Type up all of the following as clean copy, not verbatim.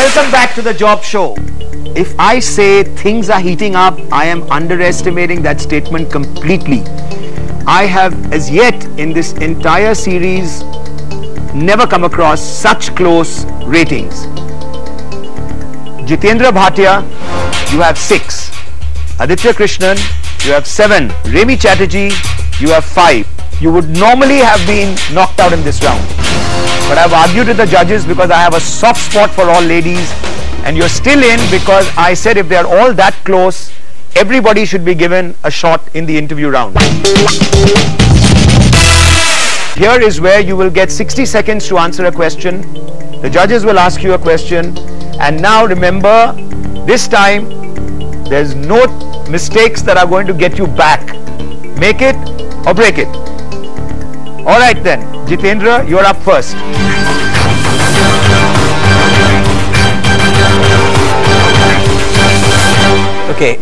Welcome back to the job show. If I say things are heating up, I am underestimating that statement completely. I have as yet in this entire series never come across such close ratings. Jitendra Bhatia, you have 6. Aditya Krishnan, you have 7. Remi Chatterjee, you have 5. You would normally have been knocked out in this round. But I've argued with the judges because I have a soft spot for all ladies, and you're still in because I said if they're all that close, everybody should be given a shot in the interview round. Here is where you will get 60 seconds to answer a question. The judges will ask you a question, and now remember, this time there's no mistakes that are going to get you back. Make it or break it. All right then, Jitendra, you're up first. Okay,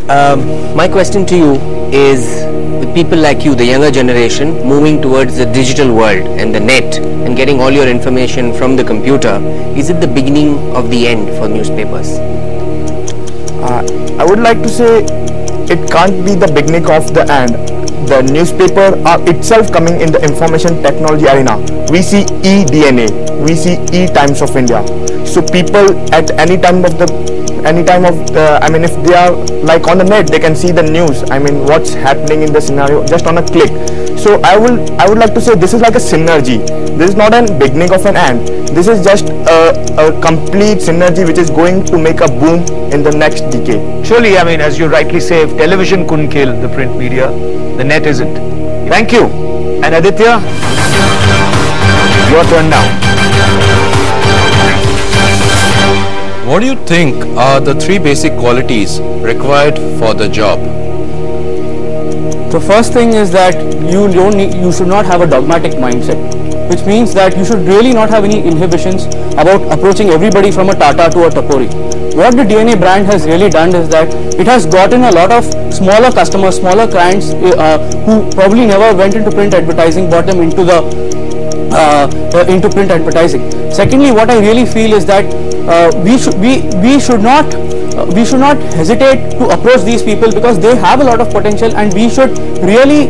my question to you is, with people like you, the younger generation, moving towards the digital world and the net and getting all your information from the computer, is it the beginning of the end for newspapers? I would like to say it can't be the beginning of the end. The newspaper are itself coming in the information technology arena. We see e-DNA, we see e-Times of India. So people at any time of the if they are like on the net, they can see the news. I mean, what's happening in the scenario just on a click. So I would like to say this is like a synergy. This is not a beginning of an end. This is just a complete synergy which is going to make a boom in the next decade. Surely, I mean, as you rightly say, if television couldn't kill the print media, the net isn't. Thank you. And Aditya, your turn now. What do you think are the 3 basic qualities required for the job? The first thing is that you should not have a dogmatic mindset, which means that you should really not have any inhibitions about approaching everybody from a Tata to a Topori. What the DNA brand has really done is that it has gotten a lot of smaller customers, smaller clients who probably never went into print advertising, brought them into print advertising. Secondly, what I really feel is that we should not hesitate to approach these people because they have a lot of potential, and we should really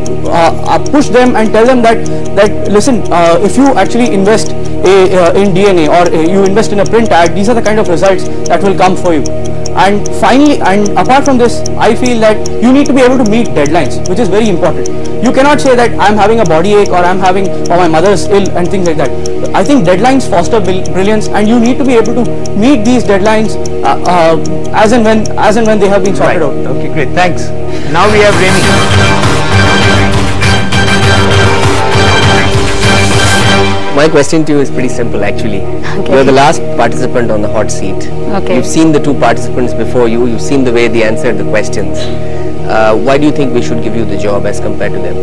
push them and tell them that listen, if you actually invest in DNA or you invest in a print ad, these are the kind of results that will come for you. And finally, and apart from this, I feel that you need to be able to meet deadlines, which is very important. You cannot say that I'm having a body ache or my mother's ill and things like that. I think deadlines foster brilliance, and you need to be able to meet these deadlines as and when they have been sorted out. Okay, great. Thanks. Now we have Remi. My question to you is pretty simple actually. Okay. You're the last participant on the hot seat. Okay. You've seen the 2 participants before you, you've seen the way they answered the questions. Why do you think we should give you the job as compared to them?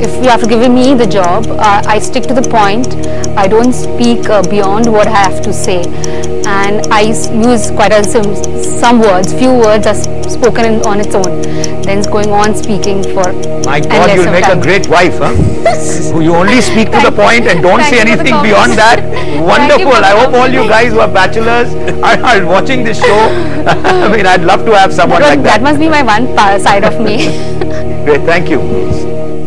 If you have to give me the job, I stick to the point. I don't speak beyond what I have to say, and I use quite some words. Few words are spoken on its own. Then it's going on speaking for. My God, you'll make a great wife, huh? You only speak to the point and don't say anything beyond that. Wonderful. I hope all you guys who are bachelors are watching this show. I mean, I'd love to have someone like that. That must be my one side of me. Great, thank you.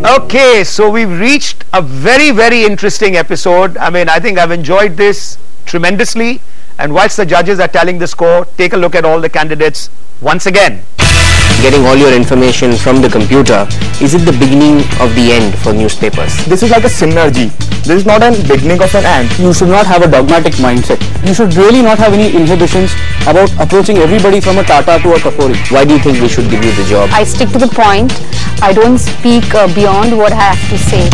Okay, so we've reached a very, very interesting episode. I mean, I think I've enjoyed this tremendously. And whilst the judges are telling the score, take a look at all the candidates once again. Getting all your information from the computer, is it the beginning of the end for newspapers? This is like a synergy. This is not a beginning of an end. You should not have a dogmatic mindset. You should really not have any inhibitions about approaching everybody from a Tata to a Topori. Why do you think we should give you the job? I stick to the point. I don't speak beyond what I have to say.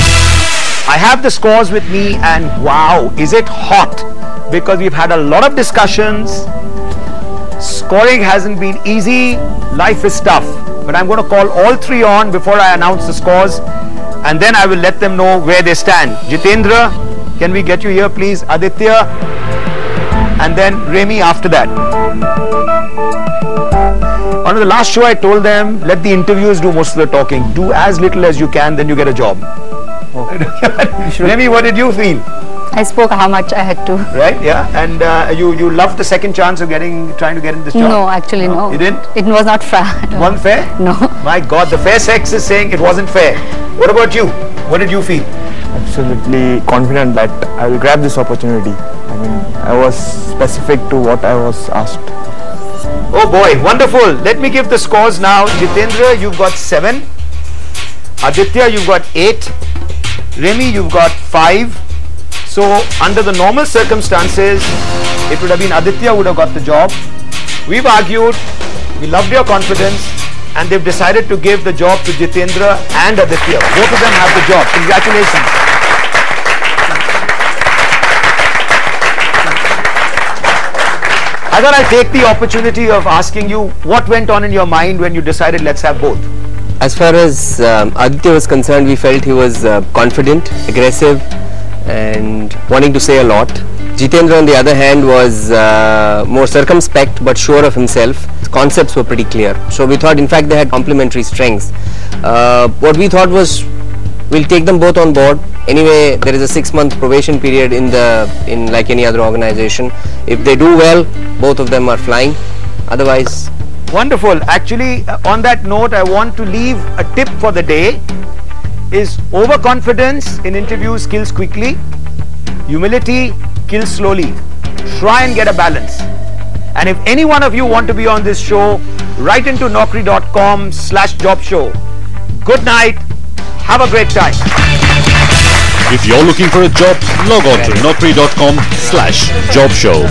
I have the scores with me, and wow, is it hot? Because we've had a lot of discussions. Scoring hasn't been easy. Life is tough. But I'm going to call all 3 on before I announce the scores, and then I will let them know where they stand. Jitendra, can we get you here, please? Aditya, and then Remi after that. On the last show, I told them, let the interviewers do most of the talking. Do as little as you can, then you get a job. Okay. Remi, what did you feel? I spoke how much I had to. Right? Yeah. And you loved the second chance of trying to get in this job? No, actually no. You didn't? It was not fair. Wasn't fair? No. My God, the fair sex is saying it wasn't fair. What about you? What did you feel? Absolutely confident that I will grab this opportunity. I mean, I was specific to what I was asked. Oh boy, wonderful. Let me give the scores now. Jitendra, you've got 7. Aditya, you've got 8. Remy, you've got 5. So under the normal circumstances, it would have been Aditya would have got the job. We've argued, we loved your confidence, and they've decided to give the job to Jitendra and Aditya. Both of them have the job. Congratulations. I thought I'll take the opportunity of asking you what went on in your mind when you decided let's have both. As far as Aditya was concerned, we felt he was confident, aggressive, and wanting to say a lot. Jitendra, on the other hand, was more circumspect but sure of himself. His concepts were pretty clear. So we thought, in fact, they had complementary strengths. What we thought was, we'll take them both on board. Anyway, there is a 6-month probation period in like any other organization. If they do well, both of them are flying. Otherwise, wonderful. Actually, on that note, I want to leave a tip for the day. Is overconfidence in interviews kills quickly. Humility kills slowly. Try and get a balance. And if any one of you want to be on this show, write into naukri.com/job show. Good night. Have a great time. If you're looking for a job, log on to naukri.com/job show.